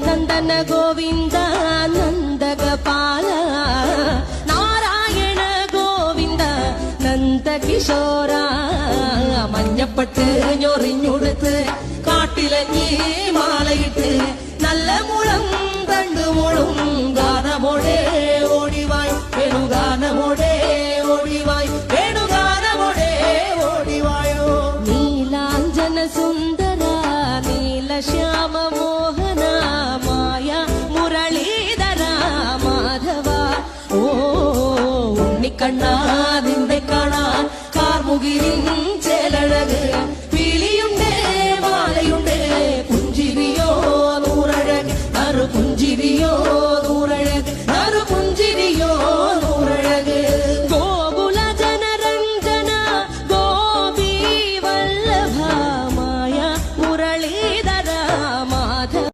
നന്ദന ഗോവിന്ദ നന്ദഗപാല നാരായണ ഗോവിന്ദ നന്ദകിശോര മഞ്ഞപ്പെട്ട് ഞൊറിഞ്ഞുടുത്ത് കാട്ടിലഞ്ഞി മാലയിട്ട് നല്ല മുളം തണ്ടുമുളും ഗാനമോടെ ഓടിവായ് വേണുഗാനമോടെ ഓടിവായ് വേണുഗാനമോടെ ഓടിവായോ നീലാഞ്ജന സുന്ദര നീലശ്യാമ മോഹന മായ മുരളീധര മാധവ ഓ ഉണ്ണിക്കണ്ണാ നിന്നെ കാണാൻ കാർമുകിലിൻ ചേലഴക് പുഞ്ചിരിയോ